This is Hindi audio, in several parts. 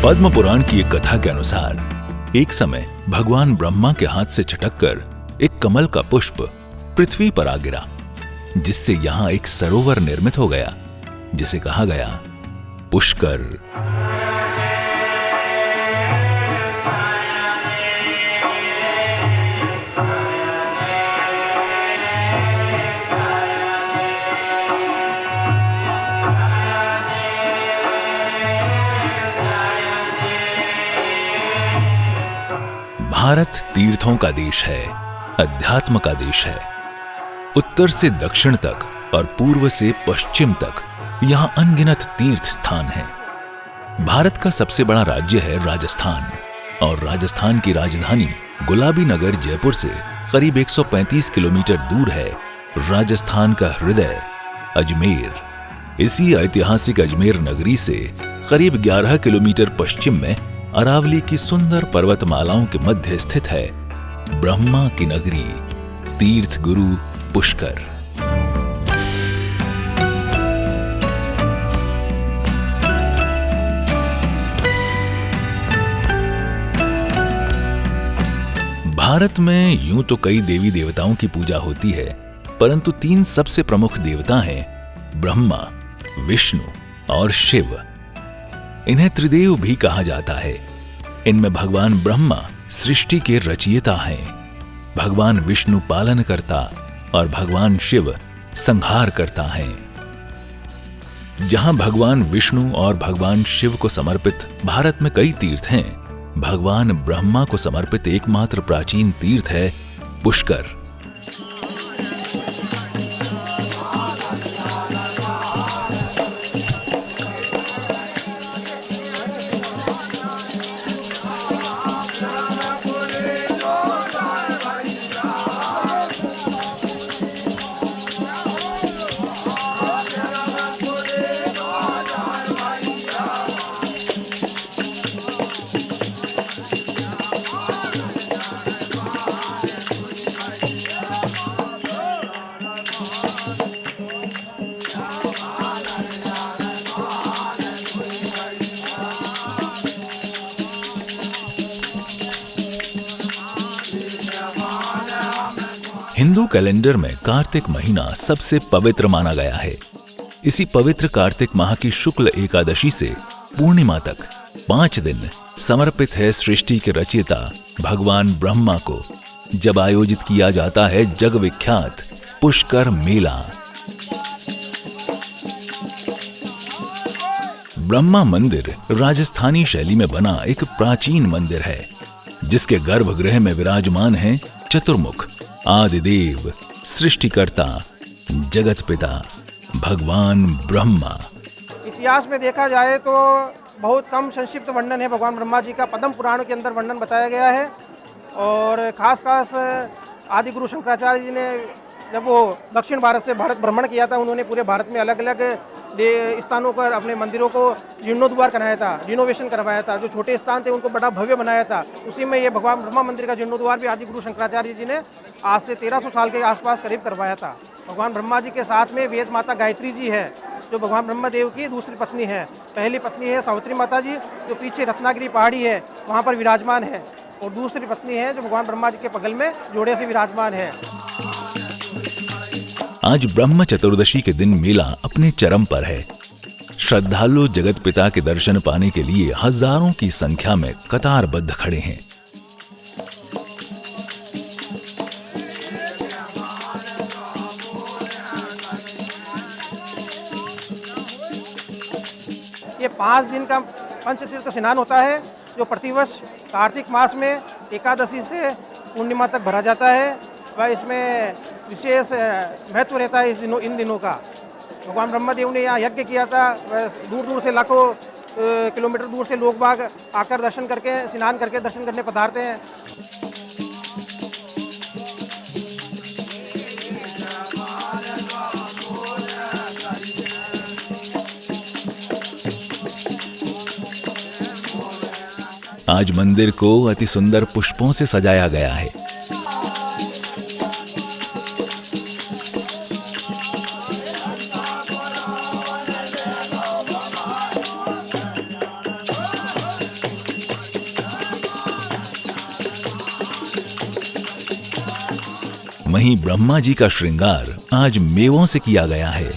पद्म पुराण की एक कथा के अनुसार एक समय भगवान ब्रह्मा के हाथ से छटककर एक कमल का पुष्प पृथ्वी पर आ गिरा, जिससे यहां एक सरोवर निर्मित हो गया, जिसे कहा गया पुष्कर। भारत तीर्थों का देश है, अध्यात्म का देश है। उत्तर से दक्षिण तक और पूर्व से पश्चिम तक यहां अनगिनत तीर्थ स्थान हैं। भारत का सबसे बड़ा राज्य है राजस्थान, और राजस्थान की राजधानी गुलाबी नगर जयपुर से करीब 135 किलोमीटर दूर है राजस्थान का हृदय अजमेर। इसी ऐतिहासिक अजमेर नगरी से करीब 11 किलोमीटर पश्चिम में अरावली की सुंदर पर्वतमालाओं के मध्य स्थित है ब्रह्मा की नगरी, तीर्थ गुरु पुष्कर। भारत में यूं तो कई देवी देवताओं की पूजा होती है, परंतु 3 सबसे प्रमुख देवता हैं ब्रह्मा, विष्णु और शिव। इन्हें त्रिदेव भी कहा जाता है। इनमें भगवान ब्रह्मा सृष्टि के रचयिता हैं, भगवान विष्णु पालन करता और भगवान शिव संहार करता हैं। जहां भगवान विष्णु और भगवान शिव को समर्पित भारत में कई तीर्थ हैं, भगवान ब्रह्मा को समर्पित एकमात्र प्राचीन तीर्थ है पुष्कर। हिंदू कैलेंडर में कार्तिक महीना सबसे पवित्र माना गया है। इसी पवित्र कार्तिक माह की शुक्ल एकादशी से पूर्णिमा तक 5 दिन समर्पित है सृष्टि के रचयिता भगवान ब्रह्मा को, जब आयोजित किया जाता है जग विख्यात पुष्कर मेला। ब्रह्मा मंदिर राजस्थानी शैली में बना एक प्राचीन मंदिर है, जिसके गर्भगृह में विराजमान है चतुर्मुख आदिदेव, सृष्टिकर्ता, जगत पिता भगवान ब्रह्मा। इतिहास में देखा जाए तो बहुत कम संक्षिप्त वर्णन है भगवान ब्रह्मा जी का। पद्म पुराण के अंदर वर्णन बताया गया है, और खास आदि गुरु शंकराचार्य जी ने जब वो दक्षिण भारत से भारत भ्रमण किया था, उन्होंने पूरे भारत में अलग अलग स्थानों पर अपने मंदिरों को जीर्णोद्धार कराया था, रिनोवेशन करवाया था। जो छोटे स्थान थे उनको बड़ा भव्य बनाया था। उसी में ये भगवान ब्रह्मा मंदिर का जीर्णोद्धार भी आदि गुरु शंकराचार्य जी ने आज से 1300 साल के आसपास करीब करवाया था। भगवान ब्रह्मा जी के साथ में वेद माता गायत्री जी है, जो भगवान ब्रह्मा देव की दूसरी पत्नी है। पहली पत्नी है सावित्री माता जी, जो पीछे रत्नागिरी पहाड़ी है वहाँ पर विराजमान है, और दूसरी पत्नी है जो भगवान ब्रह्मा जी के बगल में जोड़े से विराजमान है। आज ब्रह्म चतुर्दशी के दिन मेला अपने चरम पर है। श्रद्धालु जगत पिता के दर्शन पाने के लिए हजारों की संख्या में कतारबद्ध खड़े हैं। ये 5 दिन का पंचतीर्थ स्नान होता है, जो प्रतिवर्ष कार्तिक मास में एकादशी से पूर्णिमा तक भरा जाता है। वह इसमें विशेष महत्व रहता है इन दिनों का। भगवान ब्रह्मदेव ने यहाँ यज्ञ किया था। दूर दूर से लाखों किलोमीटर दूर से लोग बाग आकर दर्शन करके, स्नान करके दर्शन करने पधारते हैं। आज मंदिर को अति सुंदर पुष्पों से सजाया गया है। वहीं ब्रह्मा जी का श्रृंगार आज मेवों से किया गया है।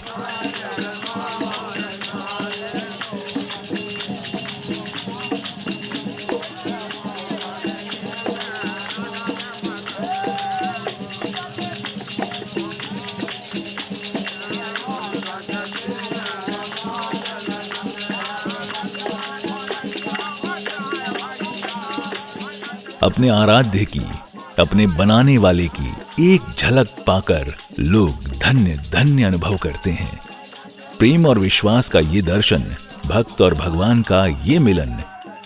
अपने आराध्य की, अपने बनाने वाले की एक झलक पाकर लोग धन्य धन्य अनुभव करते हैं। प्रेम और विश्वास का ये दर्शन, भक्त और भगवान का ये मिलन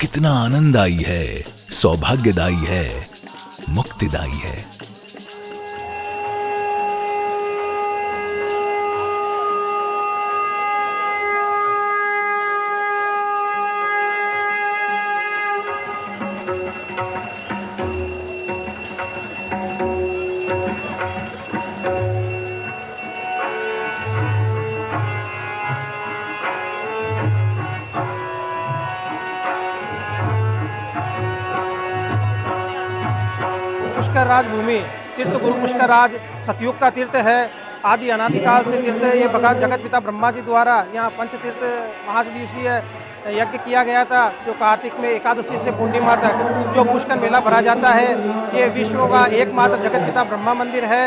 कितना आनंददायी है, सौभाग्यदायी है, मुक्तिदायी है। पुष्कर राज भूमि तीर्थ गुरु पुष्कर राज सतयुग का तीर्थ है। आदि अनादिकाल से तीर्थ ये भगवान जगत पिता ब्रह्मा जी द्वारा यहाँ पंचतीर्थ महादिवसीय यज्ञ किया गया था, जो कार्तिक में एकादशी से पूर्णिमा तक जो पुष्कर मेला भरा जाता है। ये विश्व का एकमात्र जगत पिता ब्रह्मा मंदिर है।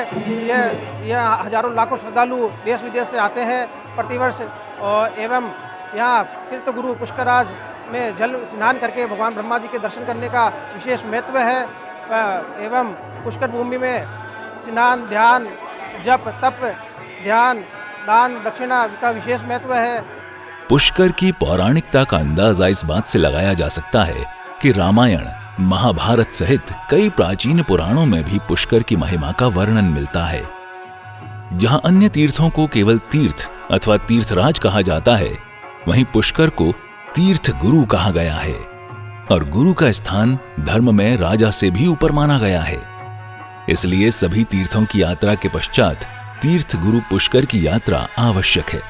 यह हजारों लाखों श्रद्धालु देश विदेश से आते हैं प्रतिवर्ष, और एवं यहाँ तीर्थ गुरु पुष्कर राज में जल स्नान करके भगवान ब्रह्मा जी के दर्शन करने का विशेष महत्व है। एवं पुष्कर भूमि में स्नान, ध्यान, जप, तप, ध्यान, दान, दक्षिणा का विशेष महत्व है। पुष्कर की पौराणिकता का अंदाजा इस बात से लगाया जा सकता है कि रामायण, महाभारत सहित कई प्राचीन पुराणों में भी पुष्कर की महिमा का वर्णन मिलता है। जहां अन्य तीर्थों को केवल तीर्थ अथवा तीर्थराज कहा जाता है, वहीं पुष्कर को तीर्थ गुरु कहा गया है, और गुरु का स्थान धर्म में राजा से भी ऊपर माना गया है। इसलिए सभी तीर्थों की यात्रा के पश्चात तीर्थ गुरु पुष्कर की यात्रा आवश्यक है,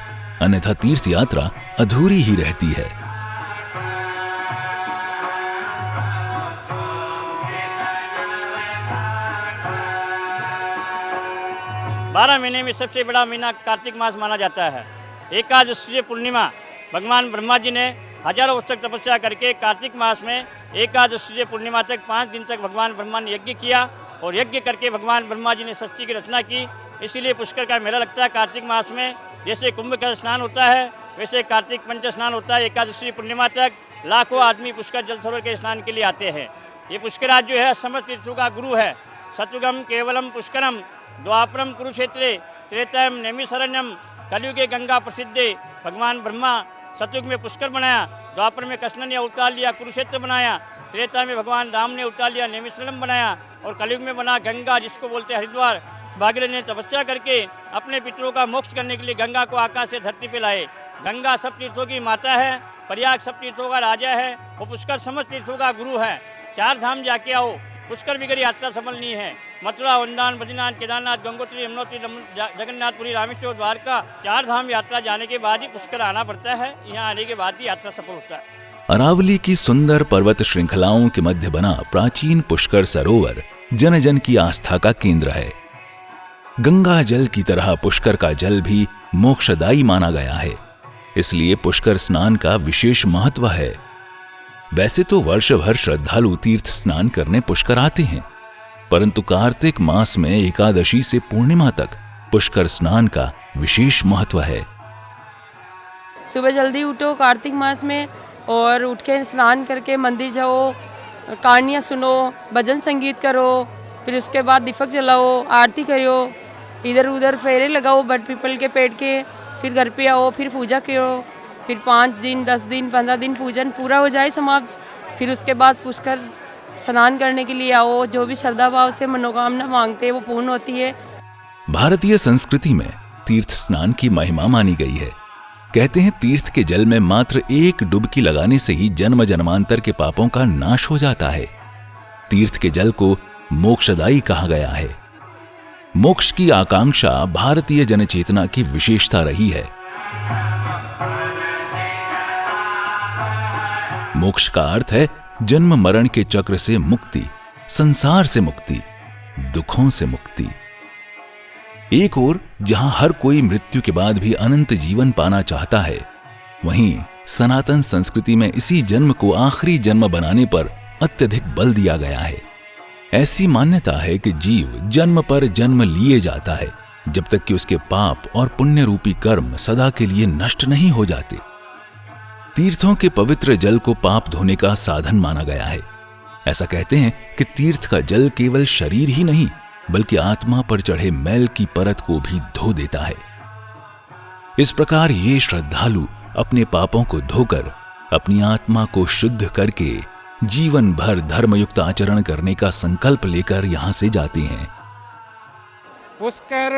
अन्यथा तीर्थ यात्रा अधूरी ही रहती है। 12 महीने में सबसे बड़ा महीना कार्तिक मास माना जाता है। एकादशी पूर्णिमा भगवान ब्रह्मा जी ने हजारों वर्ष तक तपस्या करके कार्तिक मास में एकादशी पूर्णिमा तक 5 दिन तक भगवान ब्रह्मा ने यज्ञ किया, और यज्ञ करके भगवान ब्रह्मा जी ने सृष्टि की रचना की। इसीलिए पुष्कर का मेला लगता है कार्तिक मास में। जैसे कुंभ का स्नान होता है, वैसे कार्तिक पंच स्नान होता है। एकादशी पूर्णिमा तक लाखों आदमी पुष्कर जल सरोवर के स्नान के लिए आते हैं। ये पुष्कराज जो है समस्त तीर्थों का गुरु है। सतयुगम केवलम पुष्करम, द्वापरम कुरुक्षेत्रे, त्रेतायम नैमिषारण्यम, कलयुगे गंगा प्रसिद्धे। भगवान ब्रह्मा सतयुग में पुष्कर बनाया, द्वापर में कृष्ण ने अवतार लिया, कुरुक्षेत्र बनाया, त्रेता में भगवान राम ने अवतार लिया, नैमिषारण्यम बनाया, और कलयुग में बना गंगा, जिसको बोलते हैं हरिद्वार। भागीरथ ने तपस्या करके अपने पितरों का मोक्ष करने के लिए गंगा को आकाश से धरती पे लाए। गंगा सब तीर्थों की माता है, प्रयाग सब तीर्थों का राजा है, वो पुष्कर समस्त तीर्थों का गुरु है। 4 धाम जाके आओ, पुष्कर बिगर यात्रा सफल नहीं है। मथुरा, वृंदावन, बद्रीनाथ, केदारनाथ, गंगोत्री, यमुनोत्री, जगन्नाथपुरी, रामेश्वर, द्वारका, 4 धाम यात्रा जाने के बाद ही पुष्कर आना पड़ता है। यहाँ आने के बाद ही यात्रा सफल होता है। अरावली की सुंदर पर्वत श्रृंखलाओं के मध्य बना प्राचीन पुष्कर सरोवर जन जन की आस्था का केंद्र है। गंगा जल की तरह पुष्कर का जल भी मोक्षदायी माना गया है, इसलिए पुष्कर स्नान का विशेष महत्व है। वैसे तो वर्ष भर श्रद्धालु तीर्थ स्नान करने पुष्कर आते हैं, परंतु कार्तिक मास में एकादशी से पूर्णिमा तक पुष्कर स्नान का विशेष महत्व है। सुबह जल्दी उठो कार्तिक मास में, और उठ के स्नान करके मंदिर जाओ, कहानियाँ सुनो, भजन संगीत करो, फिर उसके बाद दीपक जलाओ, आरती करो, इधर उधर फेरे लगाओ बट पीपल के पेड़ के, फिर घर पे आओ, फिर पूजा करो, फिर 5 दिन 10 दिन 15 दिन पूजन पूरा हो जाए समाप्त, फिर उसके बाद पुष्कर स्नान करने के लिए आओ। जो भी श्रद्धा भाव से मनोकामना मांगते हैं वो पूर्ण होती है। भारतीय संस्कृति में तीर्थ स्नान की महिमा मानी गई है। कहते हैं तीर्थ के जल में मात्र एक डुबकी लगाने से ही जन्म जन्मांतर के पापों का नाश हो जाता है। तीर्थ के जल को मोक्षदायी कहा गया है। मोक्ष की आकांक्षा भारतीय जनचेतना की विशेषता रही है। मोक्ष का अर्थ है जन्म मरण के चक्र से मुक्ति, संसार से मुक्ति, दुखों से मुक्ति। एक ओर जहां हर कोई मृत्यु के बाद भी अनंत जीवन पाना चाहता है, वहीं सनातन संस्कृति में इसी जन्म को आखिरी जन्म बनाने पर अत्यधिक बल दिया गया है। ऐसी मान्यता है कि जीव जन्म पर जन्म लिए जाता है जब तक कि उसके पाप और पुण्य रूपी कर्म सदा के लिए नष्ट नहीं हो जाते। तीर्थों के पवित्र जल को पाप धोने का साधन माना गया है। ऐसा कहते हैं कि तीर्थ का जल केवल शरीर ही नहीं बल्कि आत्मा पर चढ़े मैल की परत को भी धो देता है। इस प्रकार ये श्रद्धालु अपने पापों को धोकर अपनी आत्मा को शुद्ध करके जीवन भर धर्मयुक्त आचरण करने का संकल्प लेकर यहां से जाते हैं। पुष्कर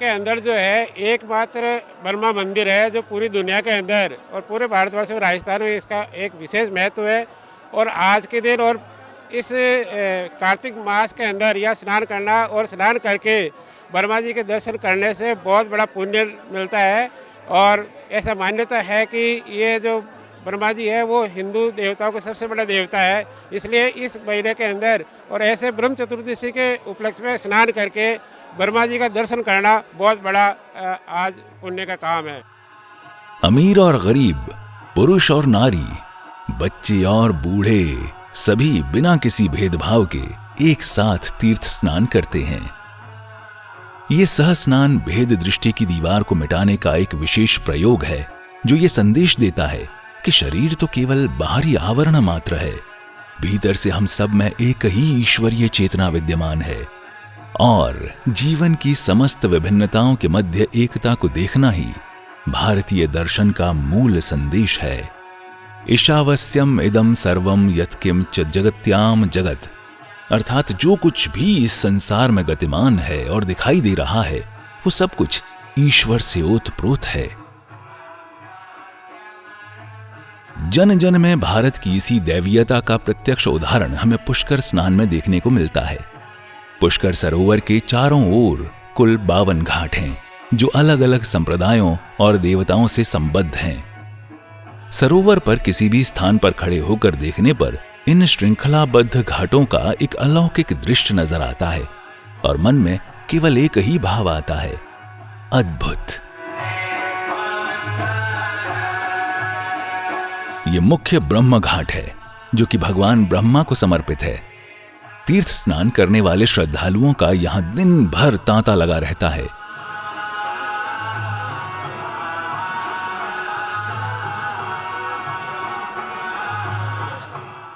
के अंदर जो है एकमात्र ब्रह्मा मंदिर है जो पूरी दुनिया के अंदर और पूरे भारतवर्ष और राजस्थान में इसका एक विशेष महत्व है। और आज के दिन और इस कार्तिक मास के अंदर यह स्नान करना और स्नान करके ब्रह्मा जी के दर्शन करने से बहुत बड़ा पुण्य मिलता है। और ऐसा मान्यता है कि ये जो ब्रह्मा जी है वो हिंदू देवताओं का सबसे बड़ा देवता है, इसलिए इस महीने के अंदर और ऐसे ब्रह्म चतुर्दशी के उपलक्ष्य में स्नान करके ब्रह्मा जी का दर्शन करना बहुत बड़ा आज पुण्य का काम है। अमीर और गरीब, पुरुष और नारी, बच्चे और बूढ़े सभी बिना किसी भेदभाव के एक साथ तीर्थ स्नान करते हैं। ये सह स्नान भेद दृष्टि की दीवार को मिटाने का एक विशेष प्रयोग है जो ये संदेश देता है कि शरीर तो केवल बाहरी आवरण मात्र है, भीतर से हम सब में एक ही ईश्वरीय चेतना विद्यमान है और जीवन की समस्त विभिन्नताओं के मध्य एकता को देखना ही भारतीय दर्शन का मूल संदेश है। ईशावस्यम इदम सर्वम यत्किंच जगत्याम जगत, अर्थात जो कुछ भी इस संसार में गतिमान है और दिखाई दे रहा है वो सब कुछ ईश्वर से ओतप्रोत है। जन जन में भारत की इसी दैवीयता का प्रत्यक्ष उदाहरण हमें पुष्कर स्नान में देखने को मिलता है। पुष्कर सरोवर के चारों ओर कुल 52 घाट हैं जो अलग अलग संप्रदायों और देवताओं से संबद्ध हैं। सरोवर पर किसी भी स्थान पर खड़े होकर देखने पर इन श्रृंखलाबद्ध घाटों का एक अलौकिक दृश्य नजर आता है और मन में केवल एक ही भाव आता है, अद्भुत। ये मुख्य ब्रह्म घाट है जो कि भगवान ब्रह्मा को समर्पित है। तीर्थ स्नान करने वाले श्रद्धालुओं का यहां दिन भर तांता लगा रहता है।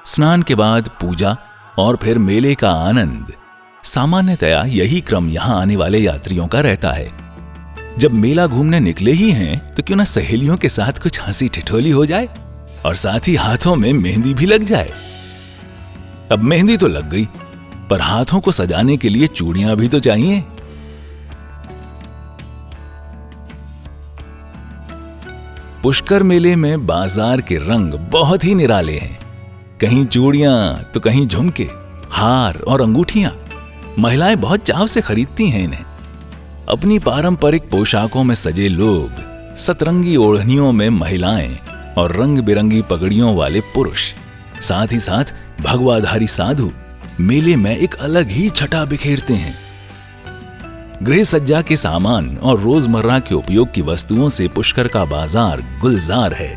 स्नान के बाद पूजा और फिर मेले का आनंद। सामान्यतया यही क्रम यहां आने वाले यात्रियों का रहता है। जब मेला घूमने निकले ही हैं तो क्यों ना सहेलियों के साथ कुछ हंसी ठिठोली हो जाए और साथ ही हाथों में मेहंदी भी लग जाए। अब मेहंदी तो लग गई, पर हाथों को सजाने के लिए चूड़ियां भी तो चाहिए। पुष्कर मेले में बाजार के रंग बहुत ही निराले हैं। कहीं चूड़ियां तो कहीं झुमके, हार और अंगूठियां। महिलाएं बहुत चाव से खरीदती हैं इन्हें। अपनी पारंपरिक पोशाकों में सजे लोग, सतरंगी ओढ़नियों में महिलाएं और रंग बिरंगी पगड़ियों वाले पुरुष, साथ ही साथ भगवाधारी साधु मेले में एक अलग ही छटा बिखेरते हैं। गृह सज्जा के सामान और रोजमर्रा के उपयोग की वस्तुओं से पुष्कर का बाजार गुलजार है।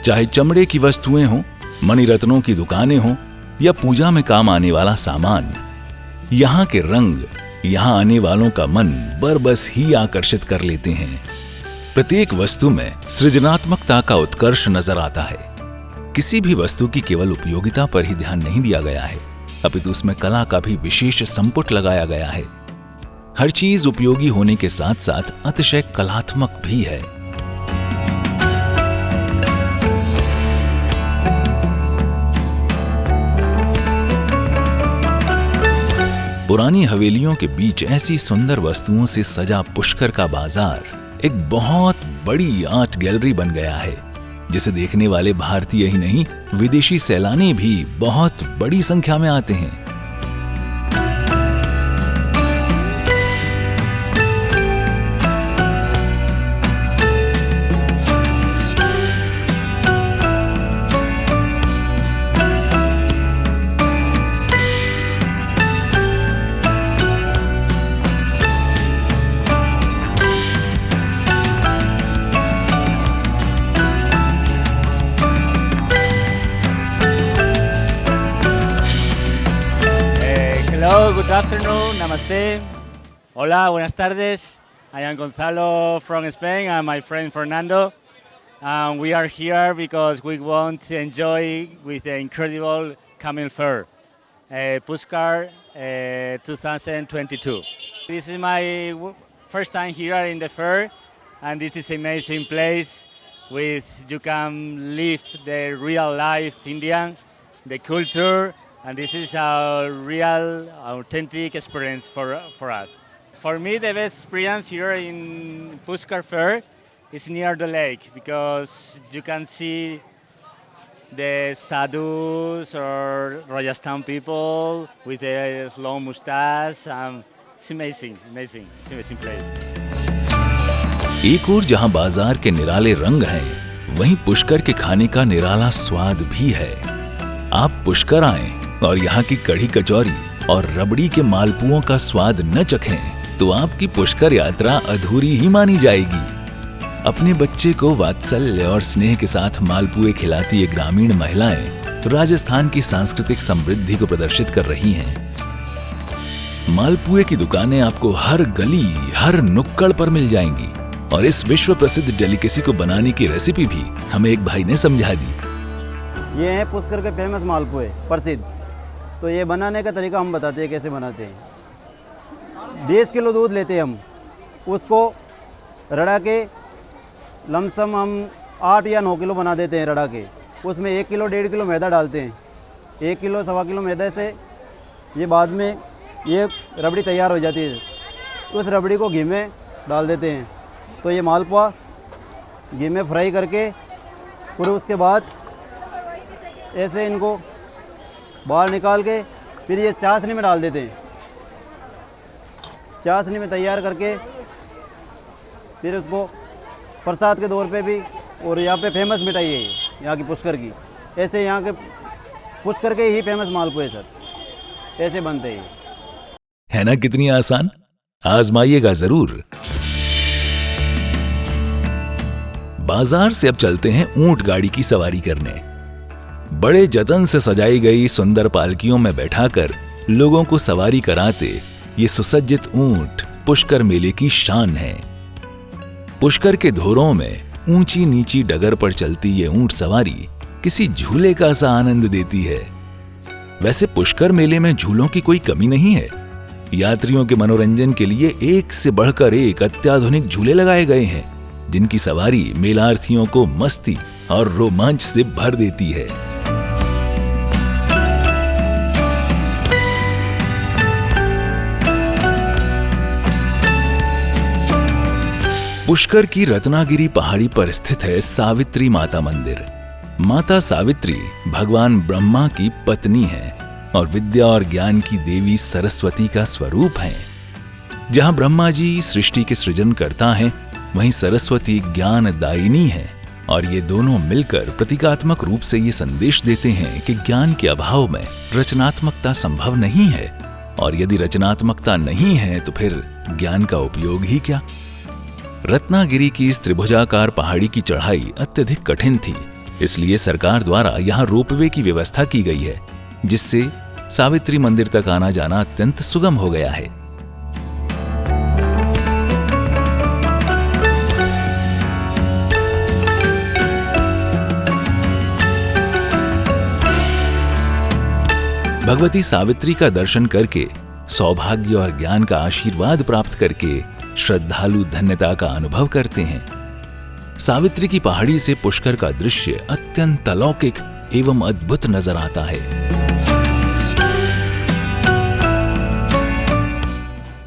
चाहे चमड़े की वस्तुएं हों, मणिरत्नों की दुकानें हों या पूजा में काम आने वाला सामान, यहां के रंग यहां आने वालों का मन बरबस ही आकर्षित कर लेते हैं। प्रत्येक वस्तु में सृजनात्मकता का उत्कर्ष नजर आता है। किसी भी वस्तु की केवल उपयोगिता पर ही ध्यान नहीं दिया गया है, अपितु उसमें कला का भी विशेष संपुट लगाया गया है। हर चीज उपयोगी होने के साथ साथ अतिशय कलात्मक भी है। पुरानी हवेलियों के बीच ऐसी सुंदर वस्तुओं से सजा पुष्कर का बाजार एक बहुत बड़ी आर्ट गैलरी बन गया है, जिसे देखने वाले भारतीय ही नहीं विदेशी सैलानी भी बहुत बड़ी संख्या में आते हैं। afternoon, namaste. Hola, buenas tardes. I am Gonzalo from Spain and my friend Fernando. We are here because we want to enjoy with the incredible Camel Fair, Pushkar 2022. This is my first time here in the fair, and this is an amazing place with you can live the real life Indian, the culture, and this is a real, authentic experience for us. For me, the best experience here in Pushkar Fair is near the lake because you can see the sadhus or Rajasthan people with their long mustache. It's amazing. It's an amazing place. एक और जहां बाजार के निराले रंग हैं, वहीं पुष्कर के खाने का निराला स्वाद भी है। आप पुष्कर आएं और यहाँ की कढ़ी कचौरी और रबड़ी के मालपुओं का स्वाद न चखें तो आपकी पुष्कर यात्रा अधूरी ही मानी जाएगी। अपने बच्चे को वात्सल्य और स्नेह के साथ मालपुए खिलाती ये ग्रामीण महिलाएं राजस्थान की सांस्कृतिक समृद्धि को प्रदर्शित कर रही हैं। मालपुए की दुकानें आपको हर गली, हर नुक्कड़ पर मिल जाएंगी और इस विश्व प्रसिद्ध डेलिकेसी को बनाने की रेसिपी भी हमें एक भाई ने समझा दी। ये हैं पुष्कर के फेमस मालपुए प्रसिद्ध। तो ये बनाने का तरीका हम बताते हैं कैसे बनाते हैं। 20 किलो दूध लेते हैं हम, उसको रड़ा के लमसम हम 8 या 9 किलो बना देते हैं रड़ा के। उसमें 1 किलो 1.5 किलो मैदा डालते हैं। 1 किलो 1.25 किलो मैदे से ये बाद में ये रबड़ी तैयार हो जाती है। उस रबड़ी को घी में डाल देते हैं। तो ये मालपुआ घी में फ्राई करके फिर उसके बाद ऐसे इनको बाहर निकाल के फिर ये चाशनी में डाल देते हैं। चाशनी में तैयार करके फिर उसको प्रसाद के तौर पे भी, और यहाँ पे फेमस मिठाई है यहाँ की पुष्कर की। ऐसे यहाँ के पुष्कर के ही फेमस मालपुए सर ऐसे बनते हैं। है ना कितनी आसान, आजमाइएगा जरूर। बाजार से अब चलते हैं ऊंट गाड़ी की सवारी करने। बड़े जतन से सजाई गई सुंदर पालकियों में बैठाकर लोगों को सवारी कराते ये सुसज्जित ऊंट पुष्कर मेले की शान है। पुष्कर के धोरों में ऊंची नीची डगर पर चलती ये ऊंट सवारी किसी झूले का सा आनंद देती है। वैसे पुष्कर मेले में झूलों की कोई कमी नहीं है। यात्रियों के मनोरंजन के लिए एक से बढ़कर एक अत्याधुनिक झूले लगाए गए हैं, जिनकी सवारी मेलार्थियों को मस्ती और रोमांच से भर देती है। पुष्कर की रत्नागिरी पहाड़ी पर स्थित है सावित्री माता मंदिर। माता सावित्री भगवान ब्रह्मा की पत्नी है और विद्या और ज्ञान की देवी सरस्वती का स्वरूप हैं। जहां ब्रह्मा जी सृष्टि के सृजन करता है, वहीं सरस्वती ज्ञान दायिनी है और ये दोनों मिलकर प्रतीकात्मक रूप से ये संदेश देते हैं कि ज्ञान के अभाव में रचनात्मकता संभव नहीं है, और यदि रचनात्मकता नहीं है तो फिर ज्ञान का उपयोग ही क्या। रत्नागिरी की इस त्रिभुजाकार पहाड़ी की चढ़ाई अत्यधिक कठिन थी, इसलिए सरकार द्वारा यहाँ रोपवे की व्यवस्था की गई है, जिससे सावित्री मंदिर तक आना जाना अत्यंत सुगम हो गया है। भगवती सावित्री का दर्शन करके सौभाग्य और ज्ञान का आशीर्वाद प्राप्त करके श्रद्धालु धन्यता का अनुभव करते हैं। सावित्री की पहाड़ी से पुष्कर का दृश्य अत्यंत अलौकिक एवं अद्भुत नजर आता है।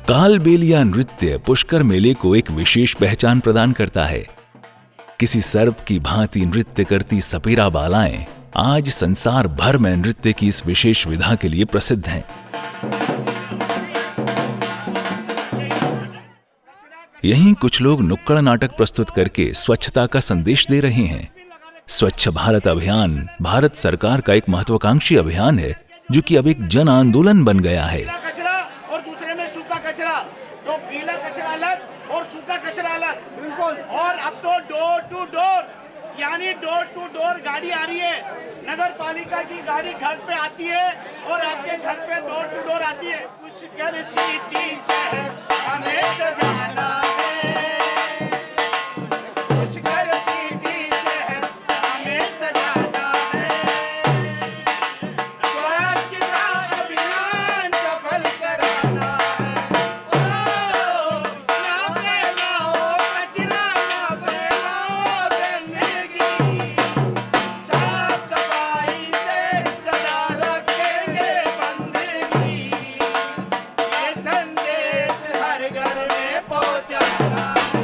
कालबेलिया नृत्य पुष्कर मेले को एक विशेष पहचान प्रदान करता है। किसी सर्प की भांति नृत्य करती सपेरा बालाएं आज संसार भर में नृत्य की इस विशेष विधा के लिए प्रसिद्ध हैं। यहीं कुछ लोग नुक्कड़ नाटक प्रस्तुत करके स्वच्छता का संदेश दे रहे हैं। स्वच्छ भारत अभियान भारत सरकार का एक महत्वाकांक्षी अभियान है, जो कि अब एक जन आंदोलन बन गया है। कचरा और दूसरे में सूखा कचरा, तो गीला कचरा अलग और सूखा कचरा अलग। बिल्कुल। और अब तो डोर टू डोर, यानी डोर टू डोर गाड़ी आ रही है। नगर पालिका की गाड़ी घर पे आती है और आपके घर पे डोर टू डोर आती है। कुछ पुष्कर सिटी शहर हमें सजाना है, पुष्कर सिटी शहर हमें सजाना है, स्वच्छता अभियान सफल कराना है, ओ ना फैलाओ कचरा, ना फैलाओ गंदगी, साफ सफाई से सदा रखेंगे बंदगी, ये संदेश हर घर में पहुंचाना है,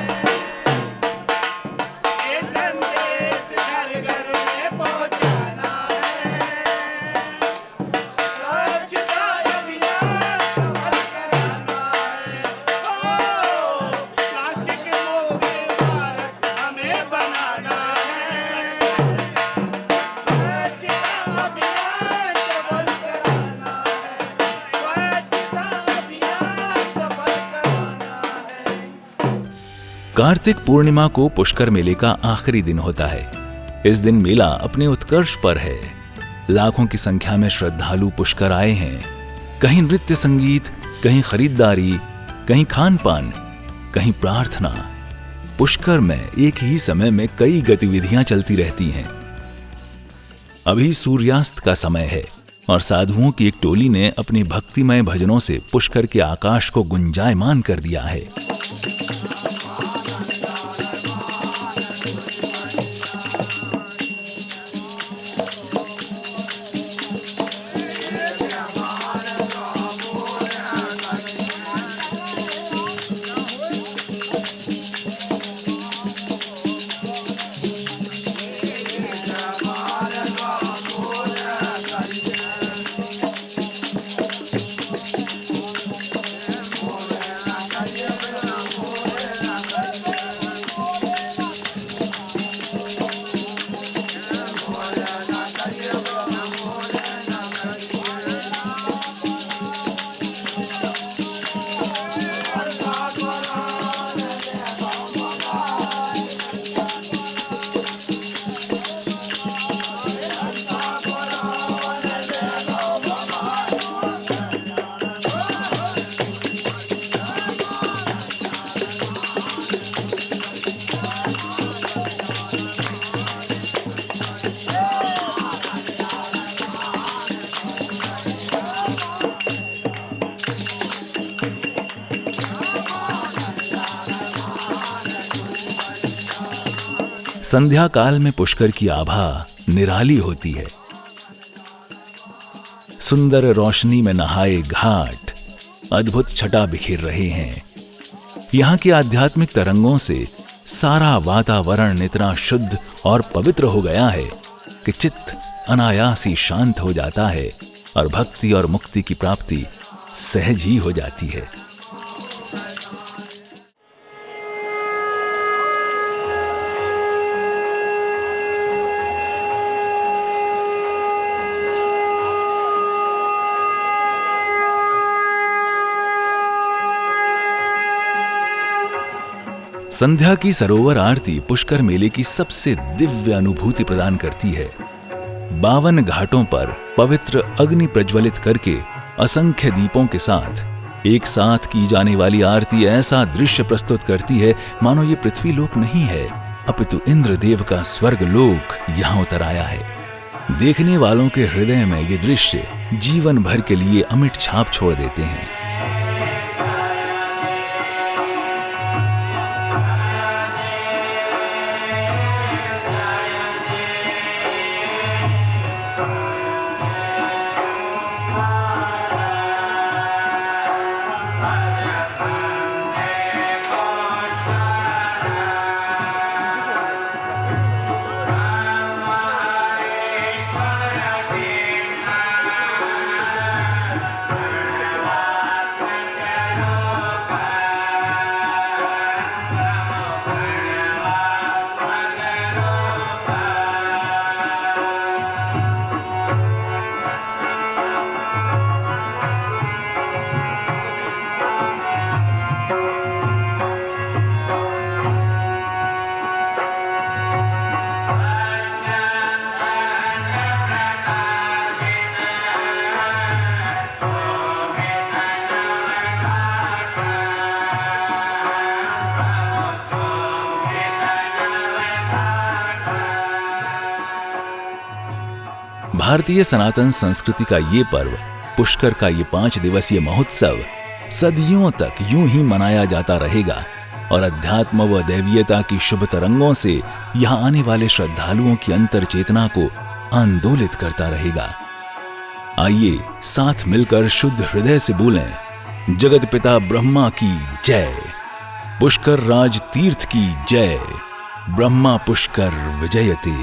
ये संदेश घर घर में पहुंचाना है, स्वच्छता अभियान सफल कराना है, ओ प्लास्टिक मुक्त भारत हमें बनाना है, स्वच्छता अभियान सफल कराना है, स्वच्छता अभियान सफल कराना है। कार्तिक पूर्णिमा को पुष्कर मेले का आखिरी दिन होता है। इस दिन मेला अपने उत्कर्ष पर है। लाखों की संख्या में श्रद्धालु पुष्कर आए हैं। कहीं नृत्य संगीत, कहीं खरीदारी, कहीं खान पान, कहीं प्रार्थना। पुष्कर में एक ही समय में कई गतिविधियां चलती रहती हैं। अभी सूर्यास्त का समय है और साधुओं की एक टोली ने अपनी भक्तिमय भजनों से पुष्कर के आकाश को गुंजायमान कर दिया है। संध्या काल में पुष्कर की आभा निराली होती है। सुंदर रोशनी में नहाए घाट अद्भुत छटा बिखेर रहे हैं। यहाँ की आध्यात्मिक तरंगों से सारा वातावरण इतना शुद्ध और पवित्र हो गया है कि चित्त अनायास ही शांत हो जाता है और भक्ति और मुक्ति की प्राप्ति सहज ही हो जाती है। संध्या की सरोवर आरती पुष्कर मेले की सबसे दिव्य अनुभूति प्रदान करती है। 52 घाटों पर पवित्र अग्नि प्रज्वलित करके असंख्य दीपों के साथ एक साथ की जाने वाली आरती ऐसा दृश्य प्रस्तुत करती है मानो ये पृथ्वी लोक नहीं है अपितु इंद्रदेव का स्वर्ग लोक यहाँ उतर आया है। देखने वालों के हृदय में ये दृश्य जीवन भर के लिए अमिट छाप छोड़ देते हैं। भारतीय सनातन संस्कृति का ये पर्व, पुष्कर का ये 5 दिवसीय महोत्सव सदियों तक यूं ही मनाया जाता रहेगा और अध्यात्म व दैवीयता की शुभ तरंगों से यहां आने वाले श्रद्धालुओं की अंतर चेतना को आंदोलित करता रहेगा। आइए साथ मिलकर शुद्ध हृदय से बोलें, जगत पिता ब्रह्मा की जय, पुष्कर राज तीर्थ की जय, ब्रह्मा पुष्कर विजयते।